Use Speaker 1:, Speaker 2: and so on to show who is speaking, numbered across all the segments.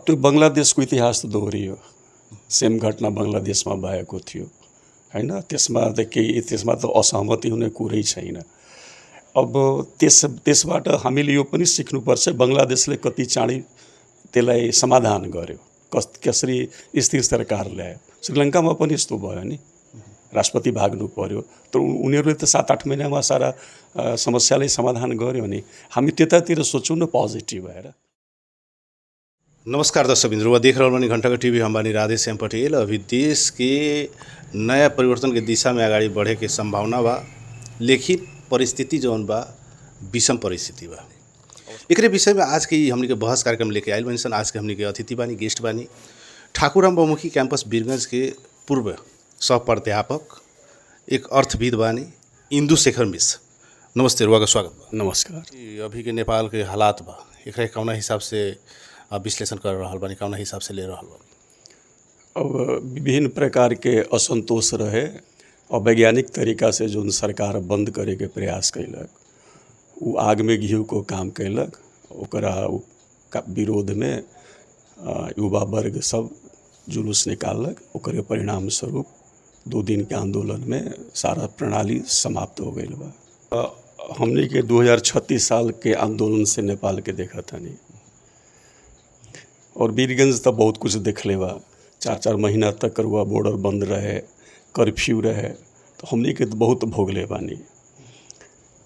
Speaker 1: अब त्यो बङ्गलादेशको इतिहास त दोहोरियो। सेम घटना बङ्गलादेशमा भएको थियो हैन। त्यसमा त असहमति हुने कुरै छैन। अब त्यसबाट हामीले यो पनि सिक्नुपर्छ बङ्गलादेशले कति चाँडै त्यसलाई समाधान गर्यो, कसरी स्थिर सरकार ल्यायो। श्रीलङ्कामा पनि यस्तो भयो नि, राष्ट्रपति भाग्नु पर्यो, तर उनीहरूले त 7-8 महिनामा सारा समस्यालाई समाधान गर्यो नि। हामी त्यतातिर सोचौँ न पॉजिटिव भएर।
Speaker 2: नमस्कार दर्शक बिंदु, देख रहे हो घंटा का टीवी। हम बानी राधे श्याम पटेल। अभी देश के नया परिवर्तन के दिशा में आगाड़ी बढ़े के संभावना बा, लेकिन परिस्थिति जौन बा विषम परिस्थिति बा। एकरे विषय में आज के हमनी के बहस कार्यक्रम लेके आयल बानी सन। आज के हमनी के अतिथि बानी, गेस्ट बानी ठाकुराम बहुमुखी कैंपस वीरगंज के पूर्व सह प्राध्यापक, एक अर्थविद बानी इंदु शेखर मिश्र। नमस्ते, रुआ का स्वागत बा।
Speaker 1: नमस्कार।
Speaker 2: अभी के नेपाल के हालात बा, एकरा कौना हिसाब से विश्लेषण कर रहा बानी, कौना हिसाब से ले रहा बानी?
Speaker 1: अब विभिन्न प्रकार के असंतोष रहे और वैज्ञानिक तरीका से जो सरकार बंद करे के प्रयास कैलक, वो आग में घी को काम कैलक। ओकरा विरोध में युवा वर्ग सब जुलूस निकालक। ओकरे परिणाम स्वरूप 2 दिन के आंदोलन में सारा प्रणाली समाप्त हो गई बा। हमने के 2036 साल के आंदोलन से नेपाल के देखा था नहीं, और वीरगंज तो बहुत कुछ देख ले बा। 4-4 महीना तक रुआ बॉर्डर बंद रहे, कर्फ्यू रहे, तो हमने के तो बहुत भोगले बानी।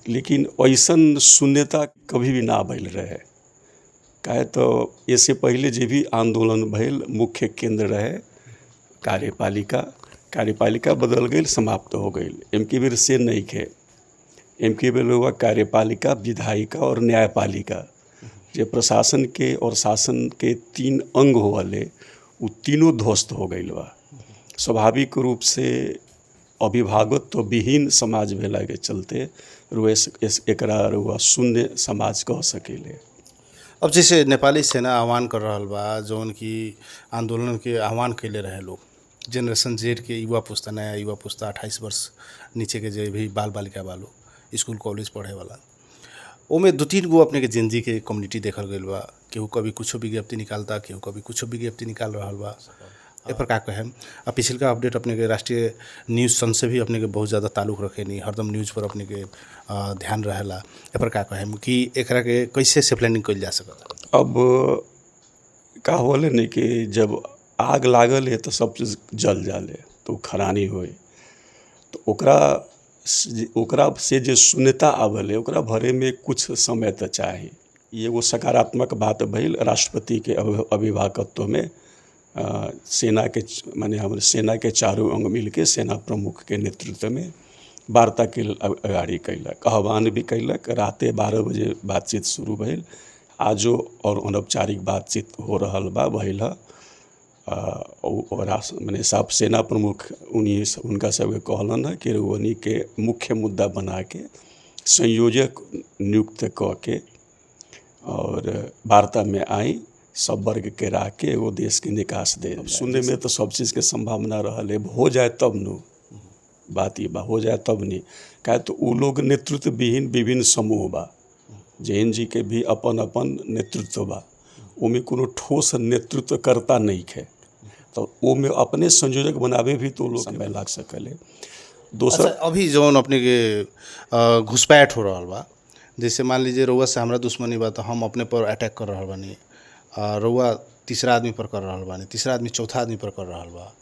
Speaker 1: लेकिन ऐसन शून्यता कभी भी ना भइल रहे। काहे तो इससे पहले जे भी आंदोलन भइल, मुख्य केंद्र रहे कार्यपालिका बदल गई, समाप्त हो गई। एमके बेर से नहीं खे। एमके बेर हुआ कार्यपालिका, विधायिका और न्यायपालिका, जे प्रशासन के और शासन के 3 अंग होले, वो तीनों ध्वस्त हो गई बा। स्वाभाविक रूप से अभिभावकत्व विहीन समाज भेला के चलते एकरा रुआ शून्य समाज कह सकेले।
Speaker 2: अब जैसे नेपाली सेना आह्वान कर रहा बा, जौन की आंदोलन के आह्वान कैले रहे लोग, जनरेशन जेड के युवा पुस्ता, नया युवा पुस्ता, 28 वर्ष नीचे के जो भी बाल बालिका बालो स्कूल कॉलेज पढ़े वाला, ओमे 2-3 गो अपने के जेनजी के कम्युनिटी देखल गई बा। केहू कभी कुछ विज्ञप्ति निकालता, केहू कभी कुछ विज्ञप्ति निकाल रहा बा। ए पर का कहें, पिछलका अपडेट अपने के राष्ट्रीय न्यूज़ सन से भी अपने के बहुत ज़्यादा ताल्लुक रखे नहीं, हरदम न्यूज़ पर अपने के ध्यान रहेला। ए पर का कहें कि एकरा के कैसे से प्लानिंग कइल जा सकता?
Speaker 1: अब का होले नहीं कि जब आग लागल है तो सब चीज़ जल जाले, तो खरानी होए, तो ओकरा से जो शून्यता आवल है, ओकरा भरे में कुछ समय तो चाहिए। ये एगो सकारात्मक बात भइल। राष्ट्रपति के अभिभावकत्व में सेना के चारों अंग मिल के सेना प्रमुख के नेतृत्व में वार्ता के अगाड़ी कैलक, आह्वान भी कैलक। राते 12 बजे बातचीत शुरू भइल। आजो और अनौपचारिक बातचीत हो रहा बा, भइल है। और सब सेना प्रमुख उनका सबके कहलन है कि उन्हीं के मुख्य मुद्दा बना के संयोजक नियुक्त क के और वार्ता में आई, सब वर्ग के रह के वो देश के निकास दे। सुनने में तो सब चीज़ के संभावना रहल है, हो जाए तब नु बात, ये बा हो जाए तब नहीं। कहे तो वो लोग नेतृत्व विहीन विभिन्न समूह बा, जैन जी के भी अपन अपन नेतृत्व बा, उनमें कोनो ठोस नेतृत्व करता नहीं है, तो वो में अपने संयोजक बनावे भी तो लोग समय लाग सकले।
Speaker 2: अच्छा, अभी जौन अपने के घुसपैठ हो रहा बा, जैसे मान लीजिए रउआ से हमरा दुश्मनी बा, तो हम अपने पर अटैक कर रहा बानी, रउआ तीसरा आदमी पर कर रहा बानी, तीसरा आदमी चौथा आदमी पर कर रहा बा।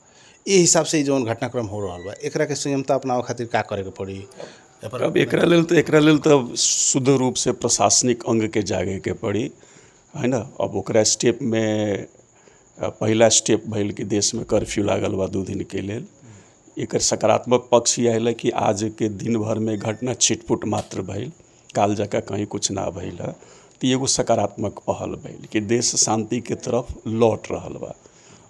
Speaker 2: ये हिसाब से जौन घटनाक्रम हो रहा बा, एकरा के संयमता अपनावे खातिर का करे के पड़ी?
Speaker 1: अब एकरा लेल तो शुद्ध रूप से प्रशासनिक अंग के जागे के पड़ी, है ना। अब ओकरा स्टेप में पहला स्टेप भइल कि देश में कर्फ्यू लागल बा 2 दिन के लेल। एक सकारात्मक पक्ष यह है कि आज के दिन भर में घटना छिटपुट मात्र भइल, काल जका कहीं कुछ ना भइल है। तो एगो सकारात्मक पहल भइल कि देश शांति के तरफ लौट रहा बा,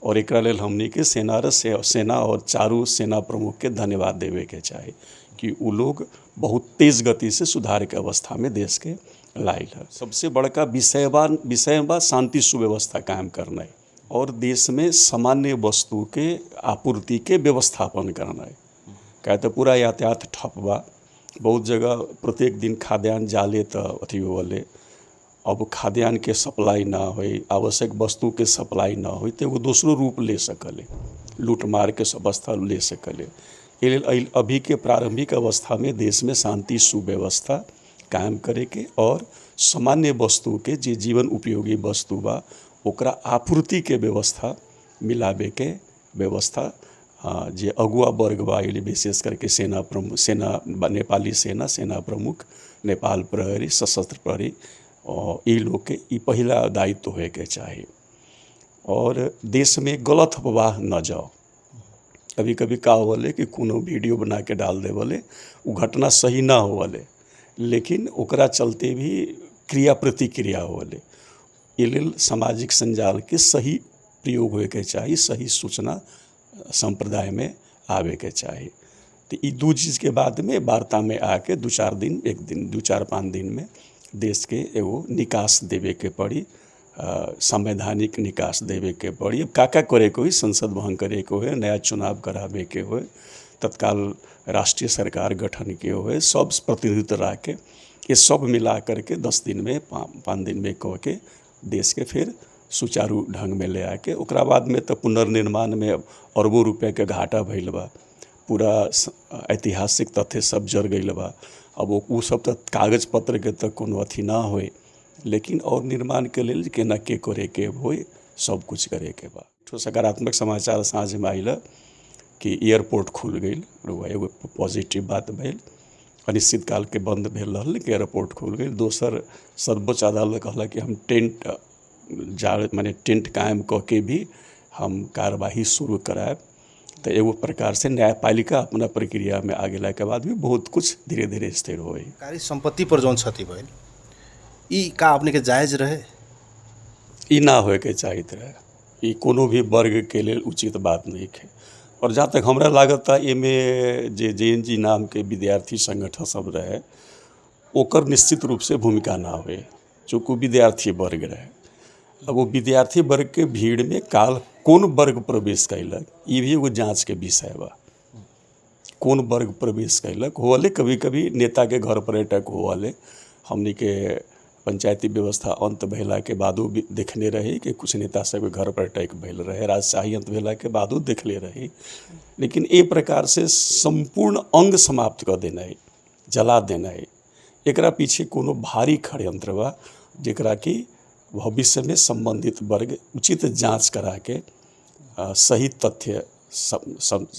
Speaker 1: और एकरा लेल हमनी के सेना और चारों सेना प्रमुख के धन्यवाद देवे के चाही कि वो लोग बहुत तेज गति से सुधार के अवस्था में देश के लाइल है। सबसे बड़का विषय बा शांति सुव्यवस्था कायम करना है, और देश में सामान्य वस्तु के आपूर्ति के व्यवस्थापन करना है। कहे तो पूरा यातायात ठप बा, बहुत जगह प्रत्येक दिन खाद्यान्न जाले तो अथी होले, अब खाद्यान्न के सप्लाई ना होई, आवश्यक वस्तु के सप्लाई ना होई तो एगो दूसरो रूप ले सकले, लूटमार के अवस्था ले सकले। एहि लेल अभी के प्रारंभिक अवस्था में देश में शांति सुव्यवस्था कायम करे के और सामान्य वस्तु के जे जीवन उपयोगी वस्तु बा ओकरा आपूर्ति के व्यवस्था मिलाबे के व्यवस्था जे अगुआ वर्ग बा विशेष करके नेपाली सेना प्रमुख, नेपाल प्रहरी, सशस्त्र प्रहरी ये लोग के ई पहला दायित्व होए के चाही। और देश में गलत अफवाह न जाओ। कभी कभी का होले कि कोनो वीडियो बना के डाल दे बोले वो घटना सही ना होले, लेकिन ओकरा चलते भी क्रिया प्रतिक्रिया होले। ये लेल सामाजिक संजाल के सही प्रयोग होए के चाही, सही सूचना संप्रदाय में आवे के चाही। तो ये दू चीज़ के बाद में वार्ता में आके 2-4 दिन, 1 दिन, 2-4-5 दिन में देश के एगो निकास देवे के पड़ी, संवैधानिक निकास देवे के पड़ी। अब का करे को ही, संसद भंग करे को है, नया चुनाव करावे के हो, तत्काल राष्ट्रीय सरकार गठन के हो, सब प्रतिनिधित्व रह के ये सब मिला करके 10 दिन में 5 दिन में कह के देश के फिर सुचारू ढंग में ले आके ओकरा बाद में तो पुनर्निर्माण में अरबों रुपये के घाटा भइल बा, पूरा ऐतिहासिक तथ्य सब जर गई बा। अब वो सब तो कागज पत्र के तो कोनो अथी ना होए, लेकिन और निर्माण के लिए केना के करे के होए, सब कुछ करे के बा। तो सकारात्मक समाचार साँझ में आइल कि एयरपोर्ट खुल गई, एगो पॉजिटिव बात भइल। अनिश्चित काल के बंद भेल रहल कि एयरपोर्ट खुल गई। दोसर सर्वोच्च अदालत कहला कि हम टेंट कायम कऽ के भी हम कार्यवाही शुरू करायब। तो एगो प्रकार से न्यायपालिका अपना प्रक्रिया में आ गेला के बाद भी बहुत कुछ धीरे धीरे स्थिर होई।
Speaker 2: सरकारी संपत्ति पर जौन क्षति भइल ई का अपने के जायज रहे?
Speaker 1: ई ना होए के चाहिए रहे, ई कोनो भी वर्ग के लिए उचित बात नहीं है। और जहाँ तक हमरा लागत एमे जे JNG नाम के विद्यार्थी संगठन सब रहे ओकर निश्चित रूप से भूमिका ना हुए, चूँकि विद्यार्थी वर्ग रहे। अब वो विद्यार्थी वर्ग के भीड़ में काल कौन वर्ग प्रवेश कैलक, ये भी एगो जाँच के विषय बा। कौन वर्ग प्रवेश कैलक होले, कभी कभी नेता के घर पर अटैक होले, हमने के पंचायती व्यवस्था अंत भेला के बादो भी देखने रही कि कुछ नेता सब घर पर अटैक भेल रहे, राजशाही अंत भेला के बादो देखले रही। लेकिन ए प्रकार से संपूर्ण अंग समाप्त कर देना है, जला देना है, एकरा पीछे कोनो भारी षड्यंत्र बा जेकरा कि भविष्य में संबंधित वर्ग उचित जांच करा के सही तथ्य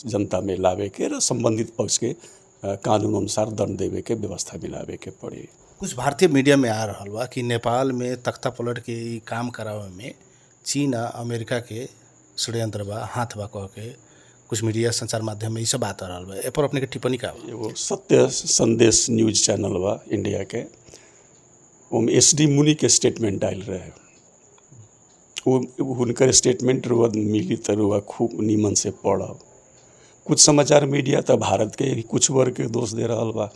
Speaker 1: जनता में लावे के, संबंधित पक्ष के कानून अनुसार दंड देवे के व्यवस्था मिलावे के पड़ी।
Speaker 2: कुछ भारतीय मीडिया में आ रहा बा कि नेपाल में तख्ता पलट के काम करावे में चीन आ अमेरिका के षड्यंत्र बा, हाथ बा कह के कुछ मीडिया संचार माध्यम में ये सब बात आ रहा बा। ए पर अपने के टिप्पणी का?
Speaker 1: एगो सत्य संदेश न्यूज चैनल बा इंडिया के, ओमे SD मुनि के स्टेटमेंट आयल रहे। वो हुनकर स्टेटमेंट रुआ मिली तो रुआ खूब नीमन से पढ़ब। कुछ समाचार मीडिया तो भारत के कुछ वर्ग के दोष दे रहा बा,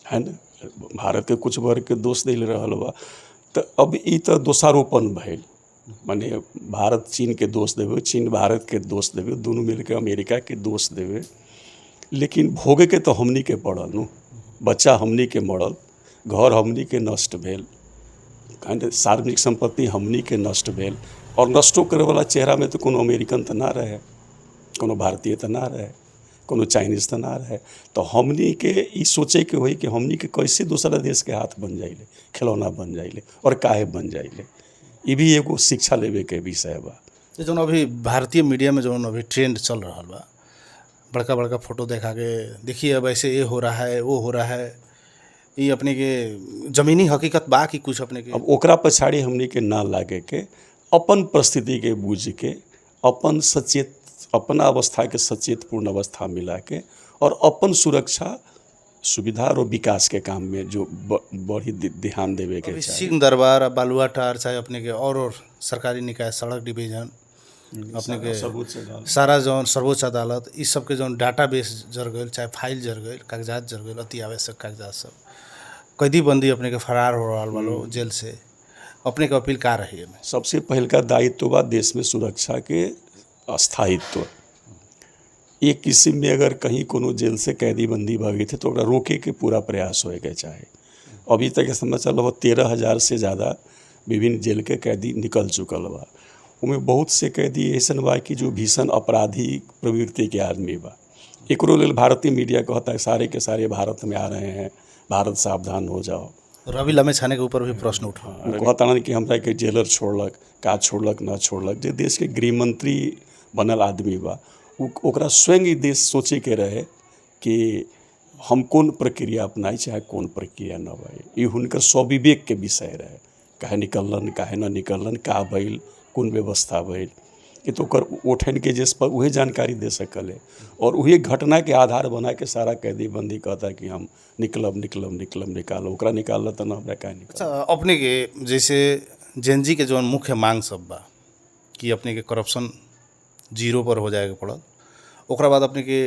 Speaker 1: है ना, भारत के कुछ वर्ग के दोष दे रहा बा। तो अब ई तो दोषारोपण भइल, माने भारत चीन के दोष देवे, चीन भारत के दोष देवे, दोनों मिलकर अमेरिका के दोष देवे। लेकिन भोगे के तो हमनी के पड़ल नु, बच्चा हमनी के मरल, घर हमनी के नष्ट भेल, सार्वजनिक संपत्ति हमनी के नष्ट भेल। और नष्टो करे वाला चेहरा में तो कोनो अमेरिकन तो ना रहे, कोनो भारतीय तो ना रहे, कोनो चाइनीज तो ना रहे। तो हमनी के ई सोचे के होई कि हमनी के कैसे दूसरा देश के हाथ बन जाइले, खिलौना बन जाइले और काहे बन जाइले। ये भी एगो शिक्षा लेवे के विषय बा।
Speaker 2: जो अभी भारतीय मीडिया में जो अभी ट्रेंड चल रहा बा, बड़का बड़का फोटो देखा के देखिए अब ऐसे ये हो रहा है, वो हो रहा है, ये अपने के जमीनी हकीकत बा कि कुछ अपने के?
Speaker 1: अब ओकरा पछाड़ी हमनी के ना लागे के, अपन परिस्थिति के बूझ के, अपन सचेत, अपना अवस्था के सचेत पूर्ण अवस्था मिला के और अपन सुरक्षा सुविधा और विकास के काम में जो बड़ी ध्यान देवे के चाहिए।
Speaker 2: सिंह दरबार, बालुआटार, चाहे अपने के और सरकारी निकाय, सड़क डिवीजन, अपने के सारा जौन सर्वोच्च अदालत, इस सब के जौन डाटाबेस जर गए, चाहे फाइल जर गए, कागजात जर गए, अति आवश्यक कागजात सब, कैदी बंदी अपने के फरार हो रहा वालों जेल से, अपने के अपील का रही है?
Speaker 1: सबसे पहल का दायित्व बा देश में सुरक्षा के स्थायित्व। एक किस्म में अगर कहीं कोनो जेल से कैदी बंदी भागी थे तो रोके के पूरा प्रयास होए के चाहे। अभी तक के समय चल 13,000 से ज़्यादा विभिन्न जेल के कैदी निकल चुकल बा। उनमें बहुत से कैदी ऐसन बा कि जो भीषण अपराधी प्रवृत्ति के आदमी बा। एकरो लेल भारतीय मीडिया कहता है सारे के सारे भारत में आ रहे हैं, भारत सावधान हो जाओ।
Speaker 2: रवि लामेछाने के ऊपर भी प्रश्न उठा।
Speaker 1: कहता कि हमरा के जेलर छोड़लक, का छोड़लक ना छोड़लक। जे देश के गृह मंत्री बनल आदमी बा ओकरा स्वयं ही देश सोचे के रहे कि हम कौन प्रक्रिया अपनाई चाहे कौन प्रक्रिया न भाई। ये हुनकर स्वविवेक के विषय रहे, काहे निकलन काहे न निकलन, का भइल, कौन व्यवस्था भइल। ये तो ओकर ओठन के जिस पर वही जानकारी दे सकल है और वही घटना के आधार बना के सारा कैदी बंदी कहता कि हम निकलब निकालो। ओकरा निकाल तो ना हमरा काहे निकाल।
Speaker 2: अच्छा, अपने के जैसे जेनजी के जो मुख्य मांग सब बा कि अपने के करप्शन 0 पर हो जाए के पड़ल, ओकरा बाद अपने के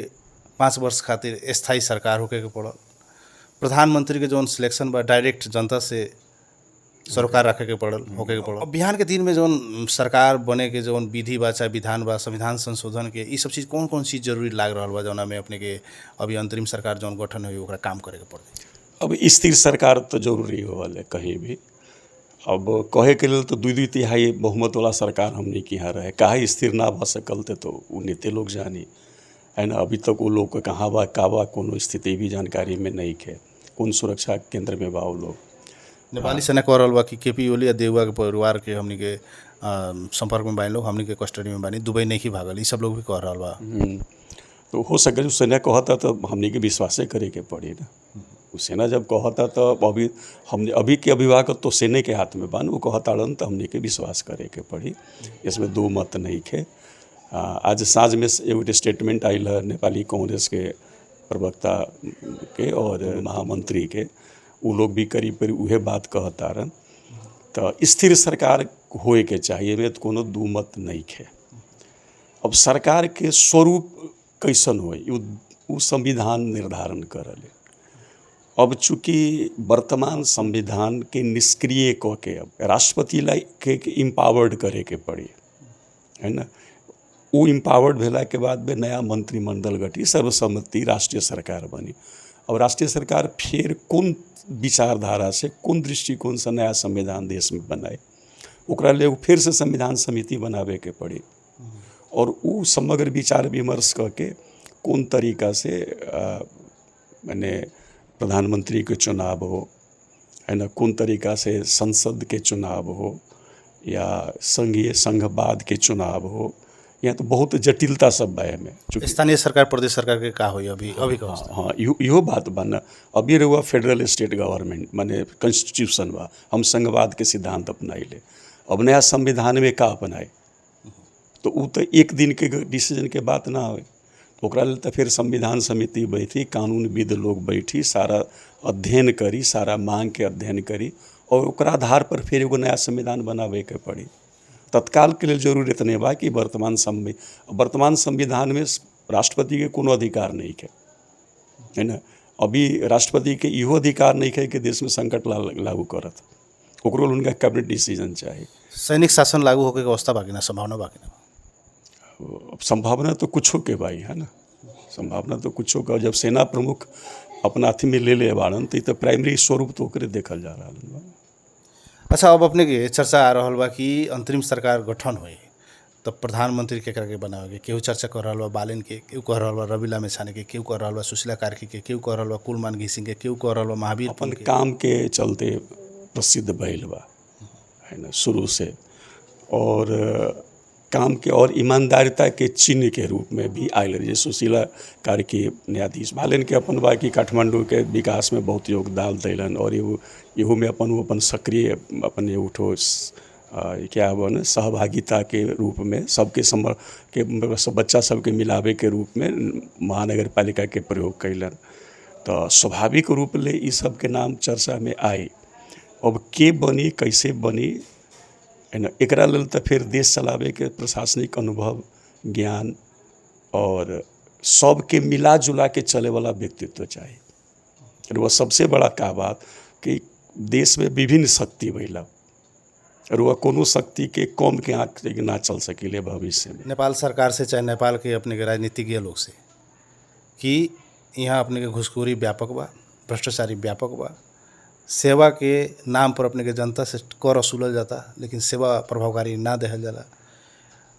Speaker 2: 5 वर्ष खातिर स्थायी सरकार होके के पड़ल, प्रधानमंत्री के जो सिलेक्शन बा डायरेक्ट जनता से सरोकार रखे के पड़ल होके के पड़ल। अब बिहान के दिन में जौन सरकार बने के जौन विधि बा चाहे विधान बा, संविधान संशोधन के ये सब चीज़ कौन कौन चीज़ जरूरी लाग रहा बा जौना में अपने के अभी अंतरिम सरकार जौन गठन हुई ओकरा काम करे के पड़े?
Speaker 1: अब स्थिर सरकार तो जरूरी होल कहीं भी। अब कहे के लिए तो 2/3 बहुमत वाला सरकार हमने के यहाँ रहे, काहे स्थिर ना भ सकलते तो वो नेते लोग जानी है ना। अभी तक वो लोग कहाँ बा का बा कोनो स्थिति भी जानकारी में नहीं खे, कौन सुरक्षा केंद्र में बा वो लोग।
Speaker 2: नेपाली सेना कह रहल बा कि केपी ओली या देउवा के परिवार के हमनी के संपर्क में बानी लोग, हमनी के कस्टडी में बानी, दुबई नहीं भागल, ये सब लोग भी कह रहल बा।
Speaker 1: तो हो सके जो सेना कहता तो हमने के विश्वासे करे के पड़ी ना। सेना जब कहता तो अभी हमने अभी के अभिभावक तो सेना के हाथ में बान, वो कहताड़न तो हमने के विश्वास करे के पड़ी, इसमें दो मत नहीं खे। आज साँझ में एगो स्टेटमेंट आयल है नेपाली कांग्रेस के प्रवक्ता के और महामंत्री के, वो लोग भी करीब करीब उहे बात कहतारन। तो स्थिर सरकार होए के चाहिए में तो कोनो दू मत नहीं खे। अब सरकार के स्वरूप कैसन होए वो संविधान निर्धारण करल है। अब चूँकि वर्तमान संविधान के निष्क्रिय कह के अब राष्ट्रपति ला के इम्पावर्ड करे के पड़ी है ना। वो इम्पावर्ड भेला के बाद में नया मंत्रिमंडल गठी, सर्वसम्मति राष्ट्रीय सरकार बनी। अब राष्ट्रीय सरकार फिर कौन विचारधारा से कौन दृष्टिकोण से नया संविधान देश में बनाए, ओकरा ले फिर से संविधान समिति बनावे के पड़ी और वो समग्र विचार विमर्श करके कौन तरीका से मैंने प्रधानमंत्री के चुनाव हो है ना, कौन तरीका से संसद के चुनाव हो या संघीय संघवाद के चुनाव हो, यहाँ तो बहुत जटिलता सब है में।
Speaker 2: स्थानीय सरकार प्रदेश सरकार के का होई अभी का?
Speaker 1: हाँ इहो बात बना। अभी रहुआ फेडरल स्टेट गवर्नमेंट माने कॉन्स्टिट्यूशन बा, हम संघवाद के सिद्धांत अपनाइले। अब नया संविधान में का अपनाए तो वो तो एक दिन के डिसीजन के बात ना हो, ओकरा लेल तो फिर संविधान समिति बैठी, कानूनविद लोग बैठी, सारा अध्ययन करी, सारा मांग के अध्ययन करी और ओकरा आधार पर फिर एगो नया संविधान बनावे के पड़ी। तत्काल के लिए जरूर इतने बा कि वर्तमान संविधान में राष्ट्रपति के कोनो अधिकार नहीं है ना। अभी राष्ट्रपति के इहो अधिकार नहीं है कि देश में संकट लागू करत, ओकरो उनका कैबिनेट डिसीजन चाहिए।
Speaker 2: सैनिक शासन लागू होके के अवस्था बाकी ना, संभावना बाकी ना?
Speaker 1: संभावना तो कुछ के भाई है ना, संभावना तो कुछ का। जब सेना प्रमुख अपना अथी में ले बाड़न तो प्राइमरी स्वरूप तो ओकरे देखल जा रहा है।
Speaker 2: अच्छा, अब अपने के चर्चा आ रहा बा कि अंतरिम सरकार गठन हुई तब प्रधानमंत्री केकरा के बनावे, केहू चर्चा कर रहा बा बालेन के, केहू कह रहा बा रवि लामेछाने के, केहू कह रहा बा सुशीला कार्की के, केहू कह रहा बा कुलमान घिसिंग के, केहू कह रहा बा महावीर
Speaker 1: अपन काम के चलते प्रसिद्ध भइल बा है ना शुरू से, और काम के और ईमानदारिता के चिन्ह के रूप में भी आयल रही। सुशीला कार्की न्यायाधीश बालेन के अपन बा कि काठमांडू के विकास में बहुत योगदान दिलन और इहो में अपन सक्रिय अपन उठो क्या हो ना सहभागिता के रूप में सबके सब बच्चा सबके मिलावे के रूप में महानगर पालिका के प्रयोग कैलन। तो स्वाभाविक रूप ले ई सब के नाम चर्चा में आए। अब के बनी कैसे बनी है ना, एकरा लेल तो फिर देश चलावे के प्रशासनिक अनुभव, ज्ञान और सबके मिला जुला के चले वाला व्यक्तित्व चाहिए। और वह सबसे बड़ा का बात कि देश में विभिन्न शक्ति भैला और वह कोनो शक्ति के कम के आँख ना चल सकिले भविष्य में।
Speaker 2: नेपाल सरकार से चाहे नेपाल के अपने के राजनीतिज्ञ लोग से कि यहाँ अपने के घुसखोरी व्यापक बा, भ्रष्टाचारी व्यापक बा, सेवा के नाम पर अपने के जनता से कर वसूलल जाता, लेकिन सेवा प्रभावकारी ना देहल जाला।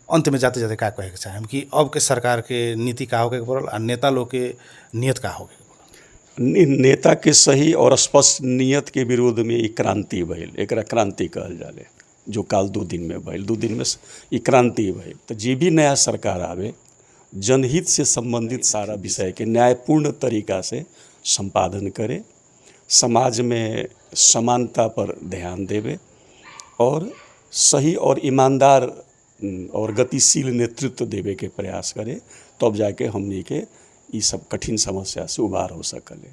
Speaker 2: अंत में जाते जाते का कहे के चाहेम कि अब के सरकार के नीति का होके पड़ल आ नेता लोग के नियत का होके पड़ल?
Speaker 1: नेता के सही और स्पष्ट नियत के विरोध में ई क्रांति भइल, एकरा क्रांति कहल जाले, जो काल 2 दिन में भइल। 2 दिन में ई क्रांति भइल। तो जे भी नया सरकार आवे, जनहित से संबंधित सारा विषय के न्यायपूर्ण तरीका से संपादन करे, समाज में समानता पर ध्यान देवे और सही और ईमानदार और गतिशील नेतृत्व देवे के प्रयास करे, तब जाके हमनी के ई सब कठिन समस्या से उबार हो सकले।